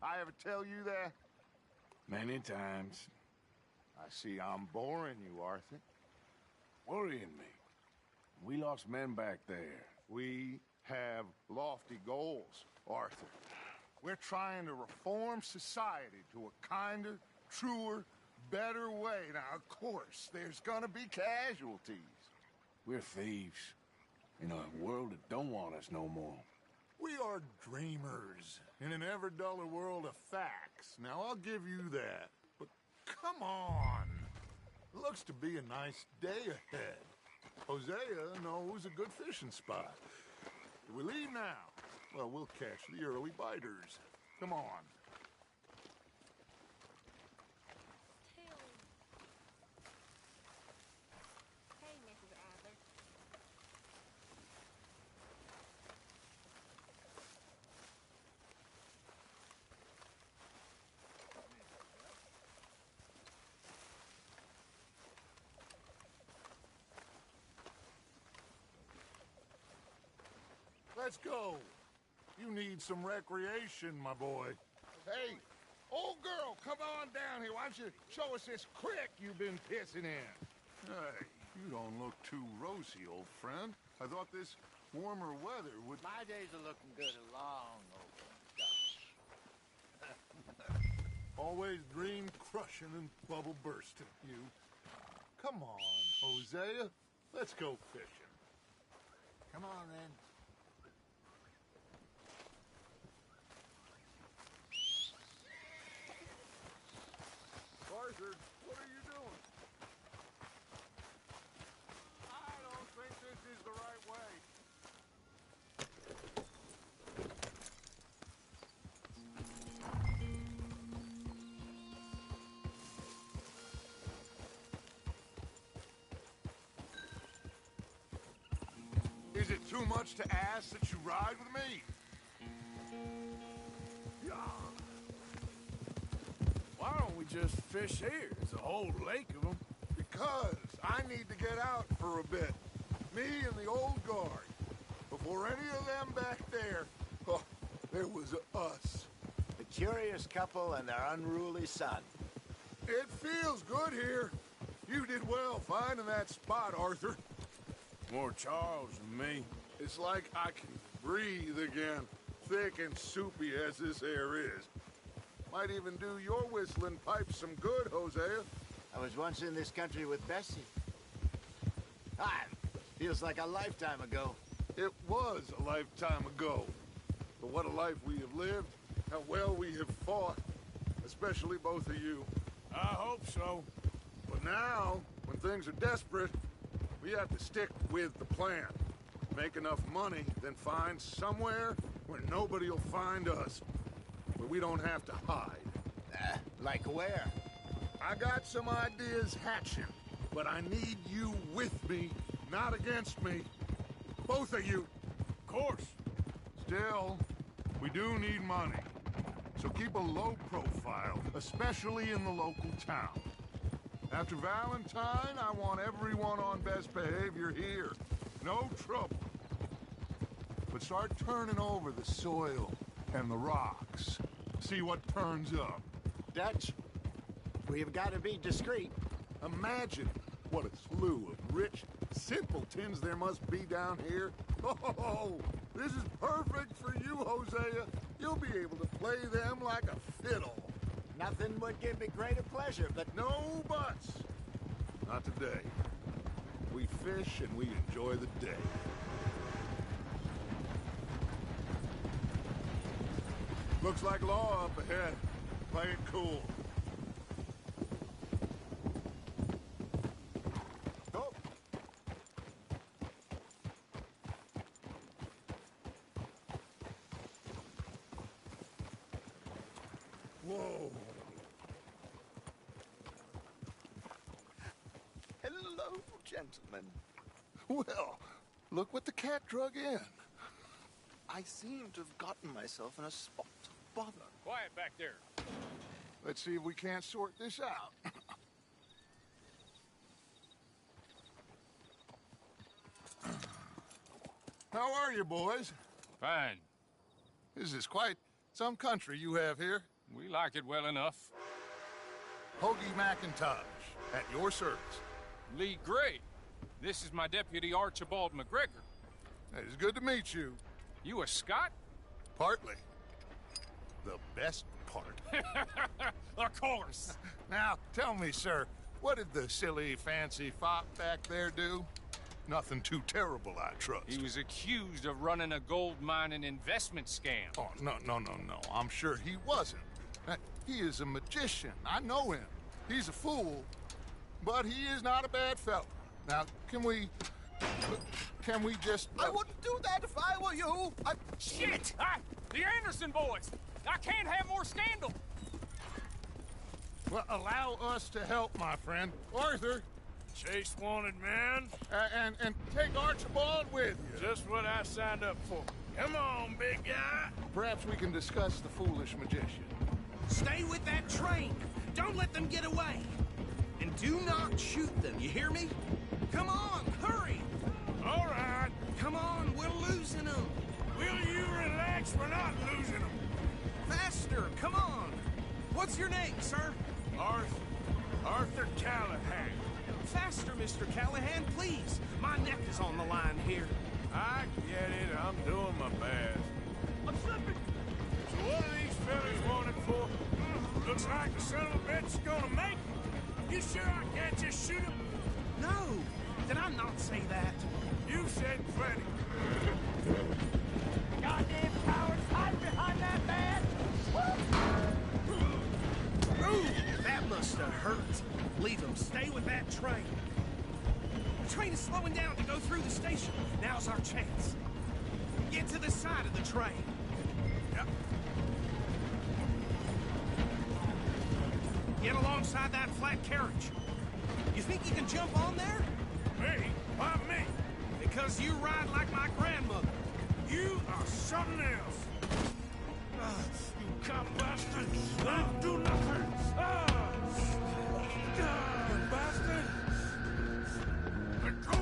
I ever tell you that? Many times. I see I'm boring you, Arthur. Worrying me. We lost men back there. We have lofty goals, Arthur. We're trying to reform society to a kinder, truer, better way. Now, of course, there's gonna be casualties. We're thieves. In a world that don't want us no more. We are dreamers in an ever duller world of facts. Now, I'll give you that. But come on. Looks to be a nice day ahead. Hosea knows a good fishing spot. Do we leave now? Well, we'll catch the early biters. Come on. Hey, Mrs. Adler. Let's go. You need some recreation, my boy. Hey, old girl, come on down here. Why don't you show us this creek you've been pissing in? Hey, you don't look too rosy, old friend. I thought this warmer weather would... My days are looking good along over. Always dream crushing and bubble bursting, you. Come on, Hosea. Let's go fishing. Come on, then. Arthur, what are you doing? I don't think this is the right way. Is it too much to ask that you ride with me? Yeah. Why don't we just fish here? There's a whole lake of them. Because I need to get out for a bit. Me and the old guard. Before any of them back there, oh, there was us. The curious couple and their unruly son. It feels good here. You did well finding that spot, Arthur. More Charles than me. It's like I can breathe again, thick and soupy as this air is. Might even do your whistling pipes some good, Hosea. I was once in this country with Bessie. Feels like a lifetime ago. It was a lifetime ago. But what a life we have lived, how well we have fought. Especially both of you. I hope so. But now, when things are desperate, we have to stick with the plan. Make enough money, then find somewhere where nobody will find us. Where we don't have to hide. Like where? I got some ideas hatching, but I need you with me, not against me. Both of you. Of course. Still, we do need money. So keep a low profile, especially in the local town. After Valentine, I want everyone on best behavior here. No trouble. But start turning over the soil and the rocks. See what turns up. Dutch, we've got to be discreet. Imagine what a slew of rich simpletons there must be down here. Oh, this is perfect for you, Hosea. You'll be able to play them like a fiddle. Nothing would give me greater pleasure, but No buts. Not today. We fish and we enjoy the day. Looks like law up ahead. Play it cool. go. Whoa. Hello, gentlemen. Well, look what the cat drug in. I seem to have gotten myself in a spot of bother. Quiet back there. Let's see if we can't sort this out. How are you, boys? Fine. This is quite Some country you have here. We like it well enough. Hoagie McIntosh, at your service. Lee Gray. This is my deputy Archibald McGregor. It's good to meet you. You a Scot? Partly. The best part. Of course. Now, tell me, sir, what did the silly, fancy fop back there do? Nothing too terrible, I trust. He was accused of running a gold mining investment scam. Oh, no. I'm sure he wasn't. He is a magician. I know him. He's a fool, but he is not a bad fellow. Now, can we just... I wouldn't do that if I were you. Shit! The Anderson boys! I can't have more scandal! Well, allow us to help, my friend. Arthur. Chase wanted man. And take Archibald with you. Just what I signed up for. Come on, big guy. Perhaps we can discuss the foolish magician. Stay with that train. Don't let them get away. And do not shoot them, you hear me? Come on, hurry. All right. Come on, we're losing them. Will you relax? We're not losing them. Faster, come on. What's your name, sir? Arthur Callahan. Faster, Mr. Callahan, please. My neck is on the line here. I get it. I'm doing my best. I'm slipping. So what are these fellas wanted for? Looks like the son of a bitch is gonna make it. You sure I can't just shoot him? No, did I not say that? You said plenty. Goddamn cowards, hide behind that man! Ooh, that must have hurt. Leave him. Stay with that train. The train is slowing down to go through the station. Now's our chance. Get to the side of the train. Yep. Get alongside that flat carriage. You think you can jump on there? Me? Why me? Because you ride like my grandmother. You are something else. You cop bastard! Don't do nothing! You bastard! Let go!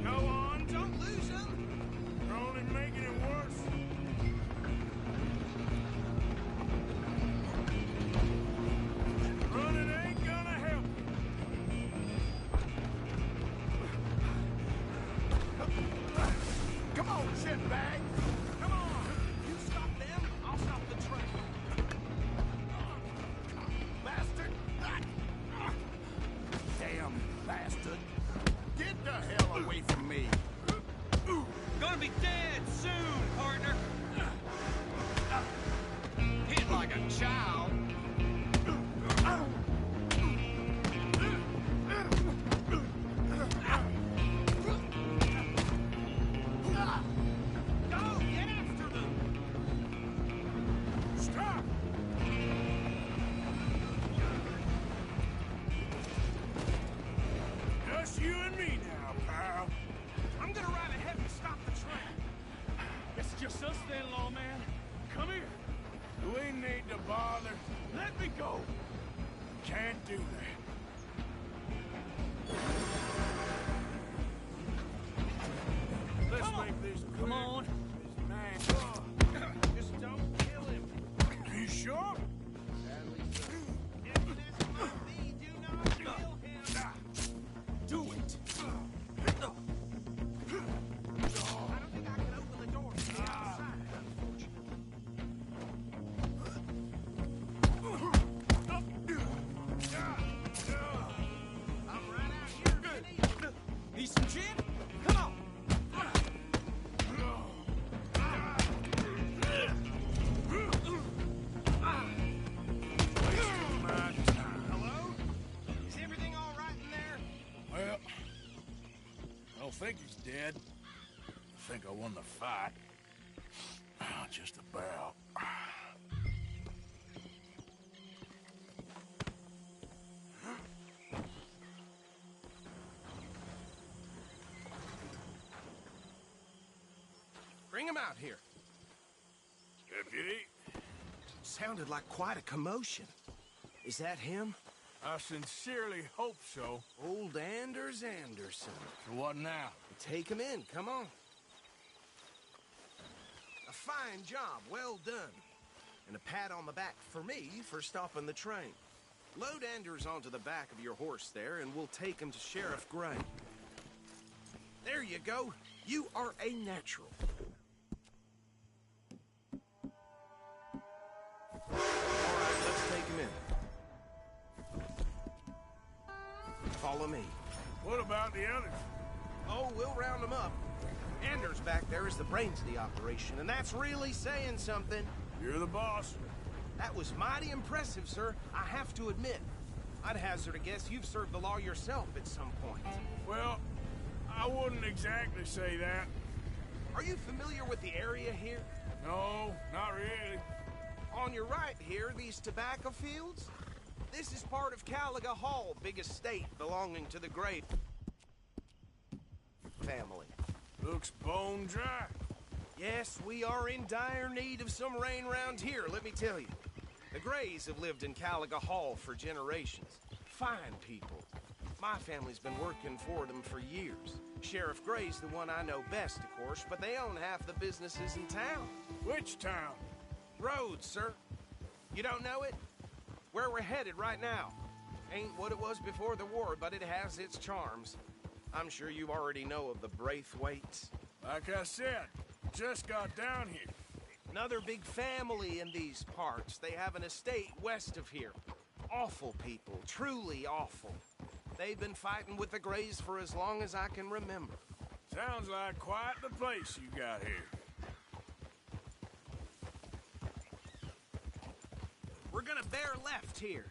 Go on, don't lose him. You're only making it worse. Running ain't gonna help. Come on, shitbag. Come on. You stop them, I'll stop the train. Bastard. Damn bastard. Get the hell away from me. Gonna be dead soon, partner. Hit like a child. Go, get after them. Stop! Just you and me now, pal. I'm gonna ride ahead and stop the train. It's just us then, lawman. Come here. We need to bother. Let me go. Can't do that. Let's make this clear. Come on. This man. Just don't kill him. You sure? If this must be, do not kill him. Do it. I don't think I can open the door from the outside. I'm right out here if you need. Need some gin? Come on. Hello? Is everything all right in there? Well, I don't think he's dead. I think I won the fight. Just about. Bring him out here. Deputy, Sounded like quite a commotion. Is that him? I sincerely hope so. Old Anders Anderson. So what now? Take him in, come on. A fine job, well done. And a pat on the back for me for stopping the train. Load Anders onto the back of your horse there, and we'll take him to Sheriff Gray. There you go. You are a natural. All right, let's take him in. Follow me. What about the others? Oh, we'll round them up. Anders back there is the brains of the operation, and that's really saying something. You're the boss. That was mighty impressive, sir. I have to admit. I'd hazard a guess you've served the law yourself at some point. Well, I wouldn't exactly say that. Are you familiar with the area here? No, not really. On your right here, these tobacco fields? This is part of Caliga Hall, big estate belonging to the Gray family. Looks bone dry. Yes, we are in dire need of some rain round here, let me tell you. The Grays have lived in Caliga Hall for generations. Fine people. My family's been working for them for years. Sheriff Gray's the one I know best, of course, but they own half the businesses in town. Which town? Rhodes, sir. You don't know it? Where we're headed right now. Ain't what it was before the war, but it has its charms. I'm sure you already know of the Braithwaites. Like I said, just got down here. Another big family in these parts. They have an estate west of here. Awful people, truly awful. They've been fighting with the Grays for as long as I can remember. Sounds like quite the place you got here. We're gonna bear left here.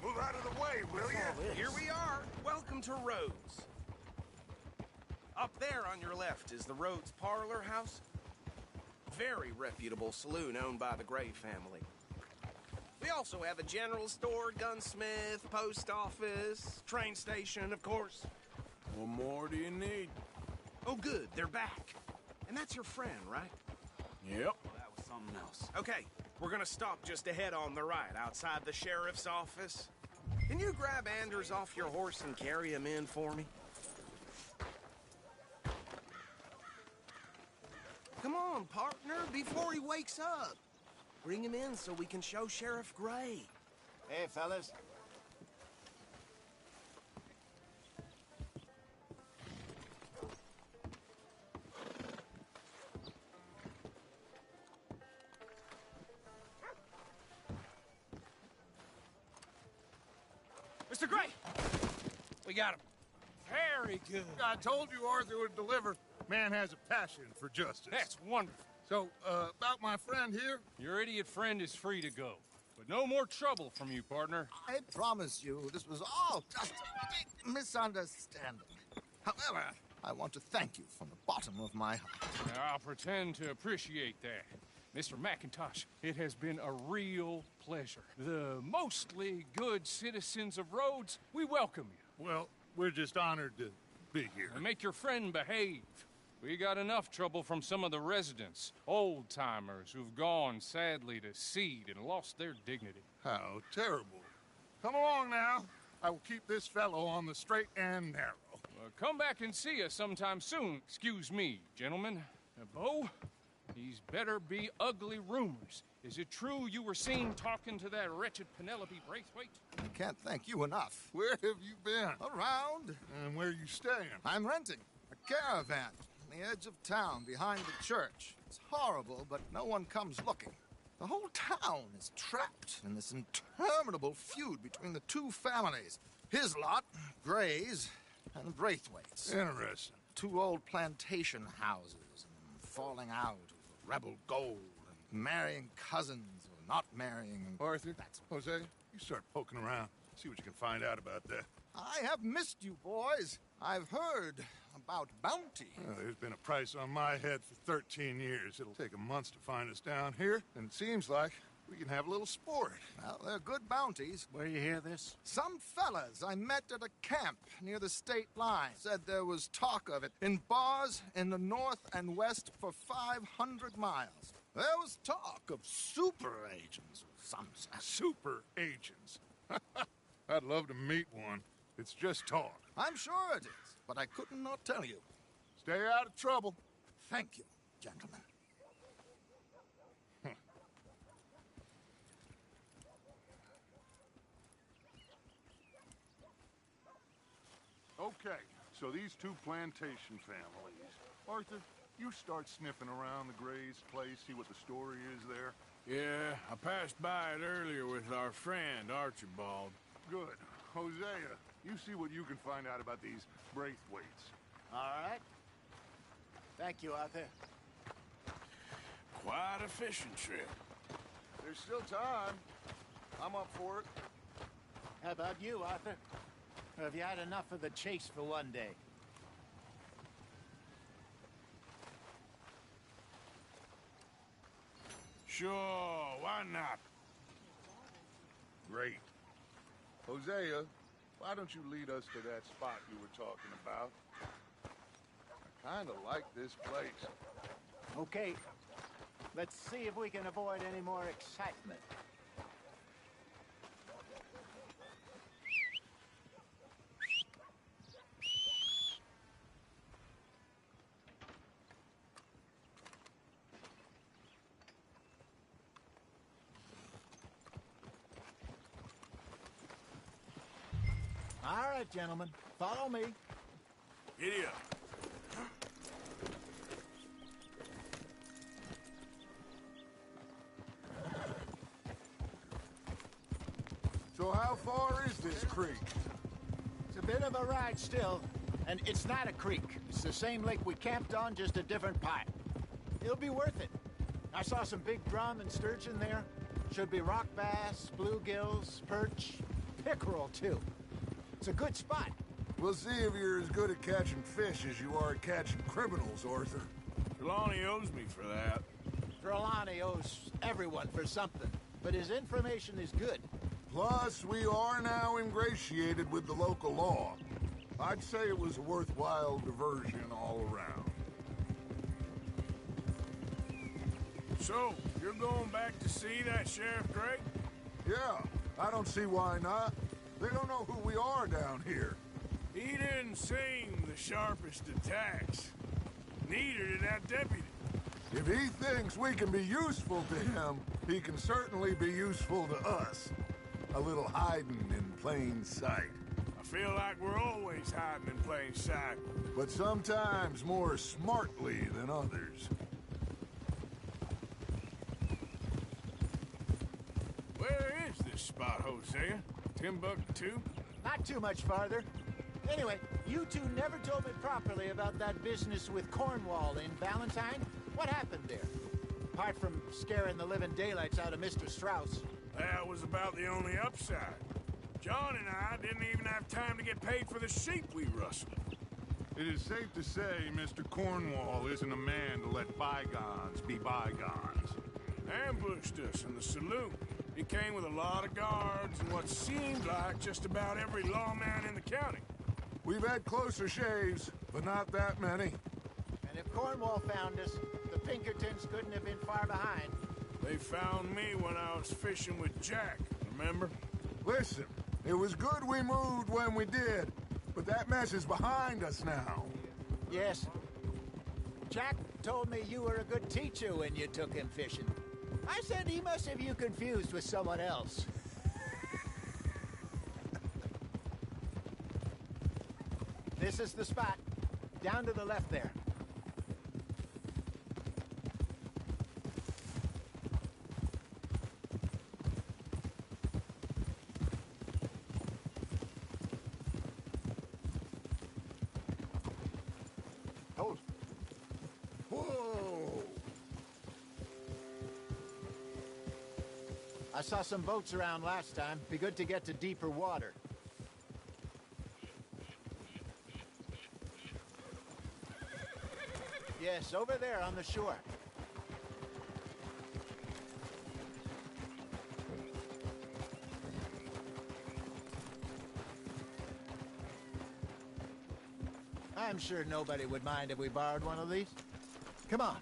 Move out of the way, will you? Here we are. Welcome to Rhodes. Up there on your left is the Rhodes Parlor House. Very reputable saloon owned by the Gray family. We also have a general store, gunsmith, post office, train station, of course. What more do you need? Oh, good, they're back. And that's your friend, right? Yep. That was something else. Okay, we're gonna stop just ahead on the right, outside the sheriff's office. Can you grab Anders off your horse and carry him in for me? Come on, partner, before he wakes up. Bring him in so we can show Sheriff Gray. Hey, fellas. Mr. Gray! We got him. Very good. I told you Arthur would deliver. Man has a passion for justice. That's wonderful. So, about my friend here? Your idiot friend is free to go. But no more trouble from you, partner. I promise you, this was all just a big misunderstanding. However, I want to thank you from the bottom of my heart. Now, I'll pretend to appreciate that. Mr. McIntosh, it has been a real pleasure. The mostly good citizens of Rhodes, we welcome you. Well, we're just honored to be here. And make your friend behave. We got enough trouble from some of the residents, old-timers who've gone, sadly, to seed and lost their dignity. How terrible. Come along now. I will keep this fellow on the straight and narrow. Come back and see us sometime soon. Excuse me, gentlemen. Bo, these better be ugly rumors. Is it true you were seen talking to that wretched Penelope Braithwaite? I can't thank you enough. Where have you been? Around, And where are you staying? I'm renting a caravan on the edge of town behind the church. It's horrible, but no one comes looking. The whole town is trapped in this interminable feud between the two families. His lot, Gray's, and the Braithwaites. Interesting. Two old plantation houses, and falling out over rebel gold, and marrying cousins or not marrying. Arthur, Jose, you start poking around. See what you can find out about that. I have missed you, boys. I've heard about bounty. Well, there's been a price on my head for 13 years. It'll take 'em months to find us down here, and it seems like we can have a little sport. Well, they're good bounties. Where you hear this? Some fellas I met at a camp near the state line said there was talk of it in bars in the north and west for 500 miles. There was talk of super agents of some sort. Super agents. I'd love to meet one. It's just talk. I'm sure it is, but I couldn't not tell you. Stay out of trouble. Thank you, gentlemen. Okay, so these two plantation families. Arthur, you start sniffing around the Gray's place, see what the story is there. Yeah, I passed by it earlier with our friend, Archibald. Good. Hosea, you see what you can find out about these Braithwaites. All right. Thank you, Arthur. Quite a fishing trip. There's still time. I'm up for it. How about you, Arthur? Or have you had enough of the chase for one day? Sure, why not? Great. Hosea, why don't you lead us to that spot you were talking about? I kind of like this place. Okay. Let's see if we can avoid any more excitement. All right, gentlemen. Follow me. Giddy up. So how far is this creek? It's a bit of a ride still, and it's not a creek. It's the same lake we camped on, just a different part. It'll be worth it. I saw some big drum and sturgeon there. Should be rock bass, bluegills, perch, pickerel, too. It's a good spot. We'll see if you're as good at catching fish as you are at catching criminals, Arthur. Trelawney owes me for that. Trelawney owes everyone for something, but his information is good. Plus, we are now ingratiated with the local law. I'd say it was a worthwhile diversion all around. So, you're going back to see that Sheriff Gray? Yeah, I don't see why not. They don't know who we are down here. He didn't seem the sharpest attacks. Neither did that deputy. If he thinks we can be useful to him, he can certainly be useful to us. A little hiding in plain sight. I feel like we're always hiding in plain sight. But sometimes more smartly than others. Where is this spot, Hosea? Timbuktu? Not too much farther. Anyway, you two never told me properly about that business with Cornwall in Valentine. What happened there? Apart from scaring the living daylights out of Mr. Strauss. That was about the only upside. John and I didn't even have time to get paid for the sheep we rustled. It is safe to say Mr. Cornwall isn't a man to let bygones be bygones. Ambushed us in the saloon. He came with a lot of guards and what seemed like just about every lawman in the county. We've had closer shaves, but not that many. And if Cornwall found us, the Pinkertons couldn't have been far behind. They found me when I was fishing with Jack, remember? Listen, it was good we moved when we did, but that mess is behind us now. Yes. Jack told me you were a good teacher when you took him fishing. I said he must have you confused with someone else. This is the spot. Down to the left there. Hold. Whoa! I saw some boats around last time. Be good to get to deeper water. Yes, over there on the shore. I'm sure nobody would mind if we borrowed one of these. Come on,